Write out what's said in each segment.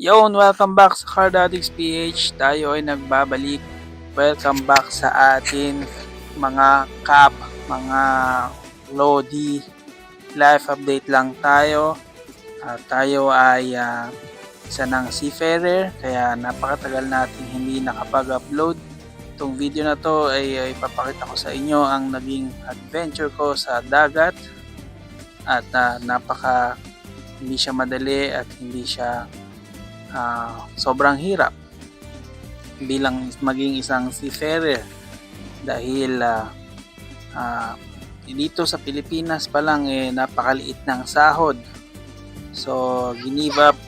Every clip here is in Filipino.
Yon, welcome back sa Car Addicts PH. Tayo ay nagbabalik. Welcome back sa atin mga Cap, mga Lodi. Life update lang tayo. Tayo ay isa ng seafarer, kaya napakatagal natin hindi nakapag-upload. Itong video na to ay ipapakita ko sa inyo ang naging adventure ko sa dagat. At hindi siya madali at hindi siya sobrang hirap bilang maging isang seafarer dahil dito sa Pilipinas pa lang napakaliit ng sahod. So ginive up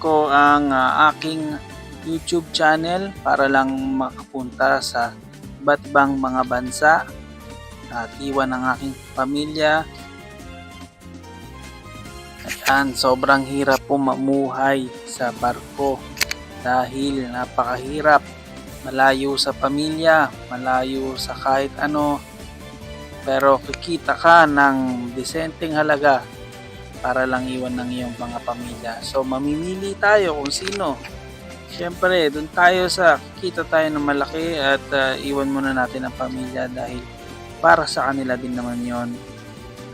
ko ang aking YouTube channel para lang makapunta sa iba't ibang mga bansa at iwan ang aking pamilya. Ayan, sobrang hirap po mamuhay sa barko dahil napakahirap, malayo sa pamilya, malayo sa kahit ano, pero kikita ka ng disenteng halaga para lang iwan ng iyong mga pamilya. So mamimili tayo kung sino. Siyempre doon tayo sa kikita tayo ng malaki at iwan muna natin ang pamilya dahil para sa kanila din naman yon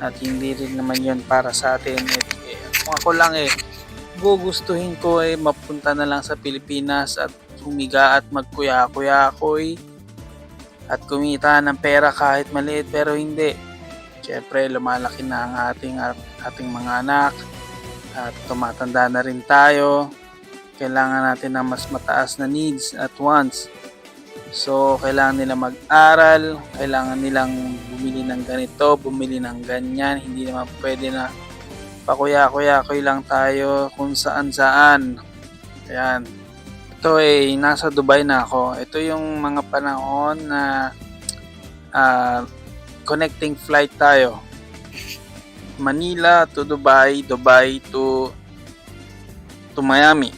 at hindi rin naman yon para sa atin. Kung ako lang gugustuhin ko mapunta na lang sa Pilipinas at humiga at magkuya-kuya-koy at kumita ng pera kahit maliit, pero hindi. Siyempre lumalaki na ang ating mga anak at tumatanda na rin tayo. Kailangan natin ng mas mataas na needs at wants. So kailangan nila mag-aral, kailangan nilang bumili ng ganito, bumili ng ganyan. Hindi naman pwede na pakuya-kuya-kuy lang tayo kung saan-saan. Ayan. Ito nasa Dubai na ako. Ito yung mga panahon na connecting flight tayo. Manila to Dubai, Dubai to Miami.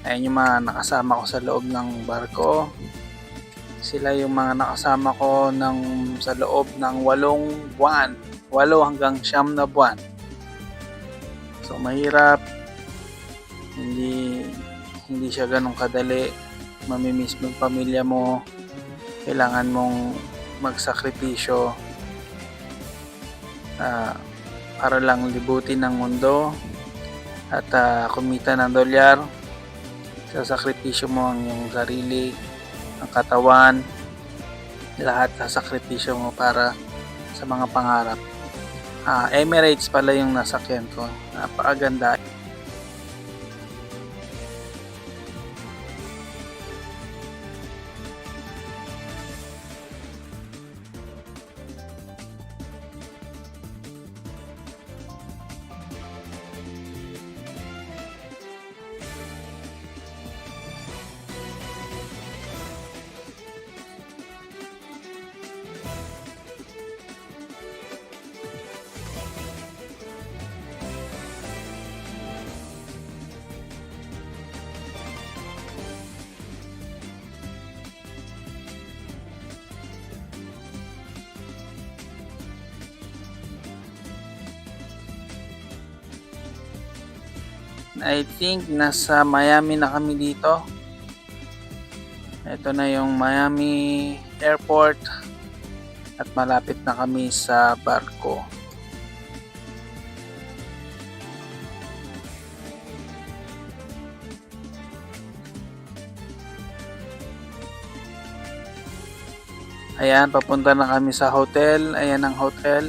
Ayan yung mga nakasama ko sa loob ng barko. Sila yung mga nakasama ko sa loob ng 8 buwan. 8 hanggang 9 na buwan. So mahirap, hindi siya ganun kadali. Mamimiss mo yung pamilya mo, kailangan mong magsakripisyo para lang libutin ng mundo at kumita ng dolyar. Sasakripisyo mo ang iyong sarili, ang katawan, lahat sasakripisyo mo para sa mga pangarap. Emirates pala yung nasakyan ko. Napakaganda. I think nasa Miami na kami dito. Ito na yung Miami Airport at malapit na kami sa barko. Ayan, papunta na kami sa hotel. Ayan ang hotel.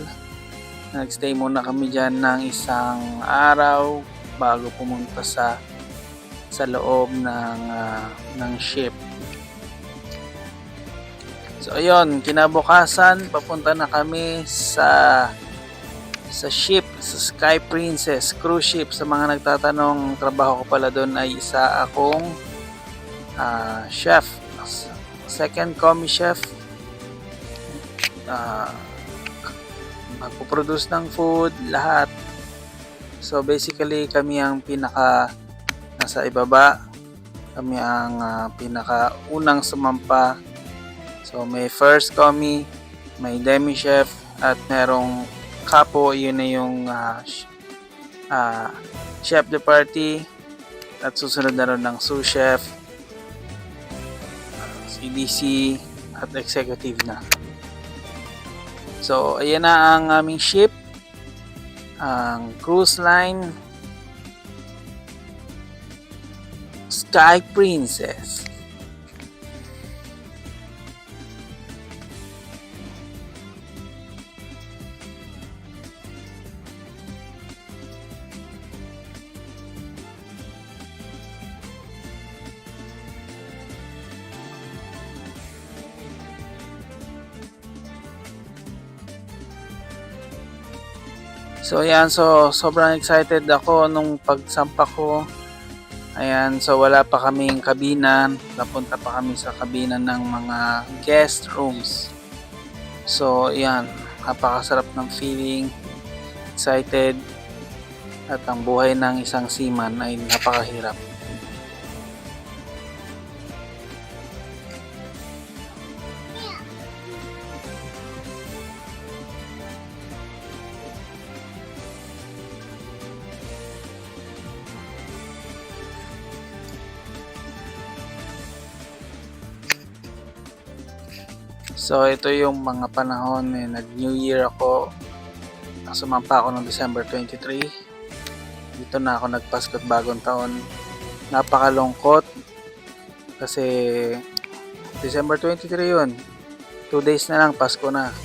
Nagstay muna kami dyan ng isang araw bago pumunta sa loob ng ship. So ayun, kinabukasan papunta na kami sa ship, sa Sky Princess cruise ship. Sa mga nagtatanong, trabaho ko pala doon ay isa akong chef, second commis chef. Magpo-produce ng food, lahat. So basically kami ang pinaka nasa ibaba Kami ang pinakaunang sumampa. So may first commie, may demi chef, at merong capo, yun na yung chef de partie, at susunod na rin ng sous chef, CDC, at executive na. So ayan na ang aming ship, ang cruise line Sky Princess. So ayan, so sobrang excited ako nung pagsampa ko. Ayan, so wala pa kaming kabina, napunta pa kami sa kabina ng mga guest rooms. So ayan, napakasarap ng feeling, excited, at ang buhay ng isang seaman ay napakahirap. So ito yung mga panahon nag-New Year ako. Sumampa ako ng December 23. Dito na ako nagpasko at bagong taon. Napakalungkot kasi December 23 yun. 2 days na lang, Pasko na.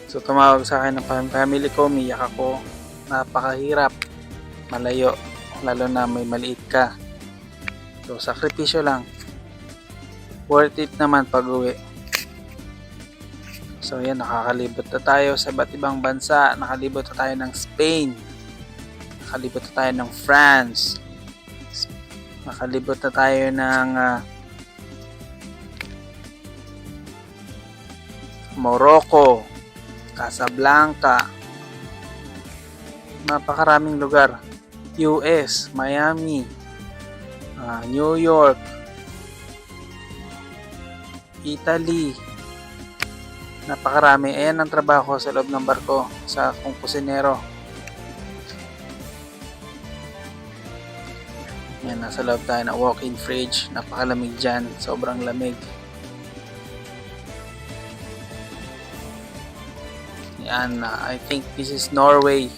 So tumawag sa akin ng family ko, miyak ako. Napakahirap, malayo, lalo na may maliit ka. So sakripisyo lang. Worth it naman pag uwi. So yan, nakakalibot na tayo sa iba't ibang bansa. Nakalibot na tayo ng Spain. Nakalibot na tayo ng France. Nakalibot na tayo ng Morocco, Casablanca. Napakaraming lugar. US, Miami, New York, Italy. Napakarami. Ayan ang trabaho sa loob ng barko sa kung kusinero. Yan, nasa loob tayo na walk-in fridge. Napakalamig dyan. Sobrang lamig. Yan, I think this is Norway.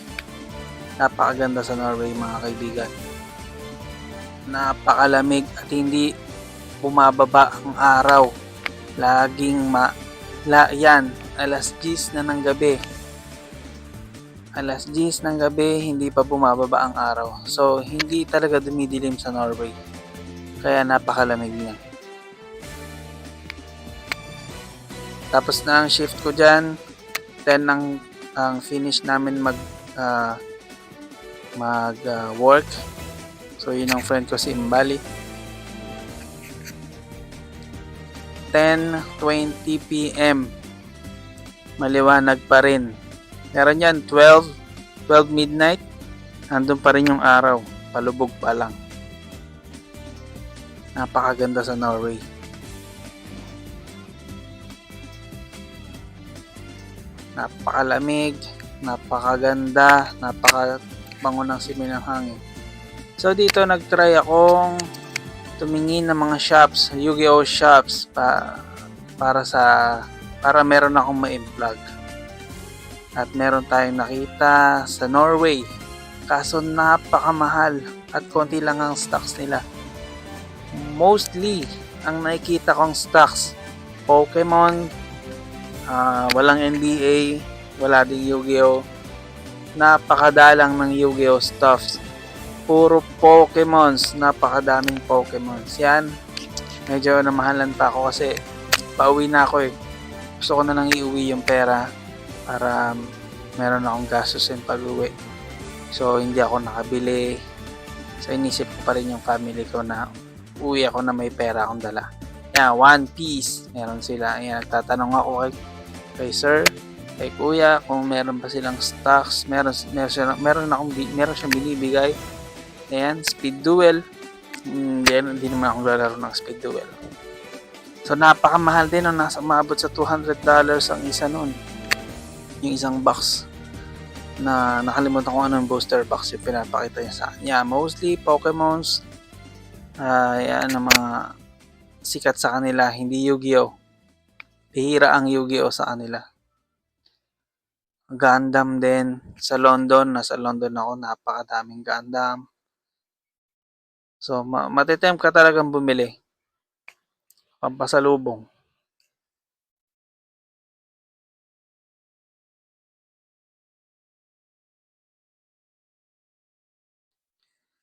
Napakaganda sa Norway, mga kaibigan. Napakalamig at hindi bumababa ang araw. Laging yan, alas 10 na ng gabi. Alas 10 ng gabi, hindi pa bumababa ang araw. So, hindi talaga dumidilim sa Norway. Kaya napakalamig niya. Tapos na ang shift ko dyan. 10 ang finish namin work. So, yun ang friend ko si Imbali. 10:20 PM. Maliwanag pa rin. Meron yan 12 midnight. Andun pa rin yung araw. Palubog pa lang. Napakaganda sa Norway. Napakalamig, napakaganda, napakabango ng simoy ng hangin. So dito nagtry akong tumingin ng mga shops, Yu-Gi-Oh shops para meron akong ma-vlog. At meron tayong nakita sa Norway. Kaso napakamahal at konti lang ang stocks nila. Mostly ang nakikita kong stocks, Pokemon, walang NBA, wala ding Yu-Gi-Oh. Napakadalang ng Yu-Gi-Oh stuffs. Puro Pokemons, napakadaming Pokemons. Yan, medyo namahalan pa ako kasi pauwi na ako eh. Gusto ko na lang iuwi yung pera para meron akong gastusin pag uwi. So hindi ako nakabili. So inisip ko pa rin yung family ko na uwi ako na may pera akong dala. Yan, One Piece, meron sila. Yan, nagtatanong ako kay sir, kay kuya kung meron pa silang stocks. Meron siyang binibigay. Ayan, Speed Duel. Hindi naman ako lalaro ng speed duel. So napakamahal din, no? Nasa umabot sa $200 ang isa nun. Yung isang box na nakalimutan ko anong booster box yung pinapakita niya sa kanya. Mostly Pokemons, yan ang mga sikat sa kanila, hindi Yu-Gi-Oh. Bihira ang Yu-Gi-Oh sa kanila. Gundam din sa London, nasa London ako, napakadaming Gundam. So matitempt ka talagang bumili. Pampasalubong.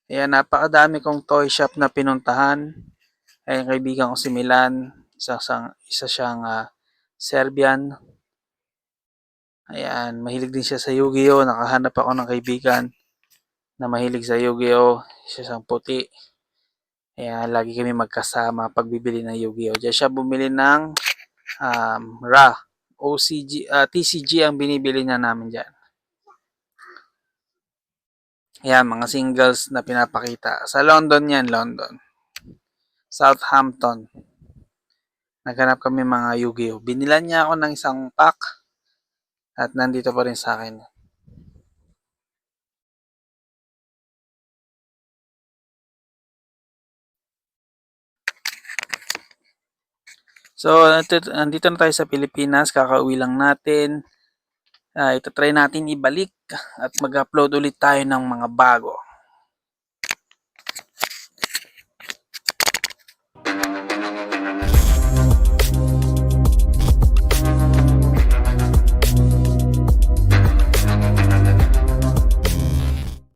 Ayan, napakadami kong toy shop na pinuntahan. Ayan, kaibigan ko si Milan, isa siyang Serbian. Ayan, mahilig din siya sa Yu-Gi-Oh. Nakahanap ako ng kaibigan na mahilig sa Yu-Gi-Oh. Siya siyang puti. Ayan, lagi kami magkasama pagbibili ng Yu-Gi-Oh. Diyan siya bumili ng Ra. TCG ang binibili niya namin dyan. Ayan, mga singles na pinapakita. Sa London yan, London. Southampton. Naghanap kami mga Yu-Gi-Oh. Binilan niya ako ng isang pack at nandito pa rin sa akin. So, nandito na tayo sa Pilipinas. Kakauwi lang natin. Ito try natin ibalik at mag-upload ulit tayo ng mga bago.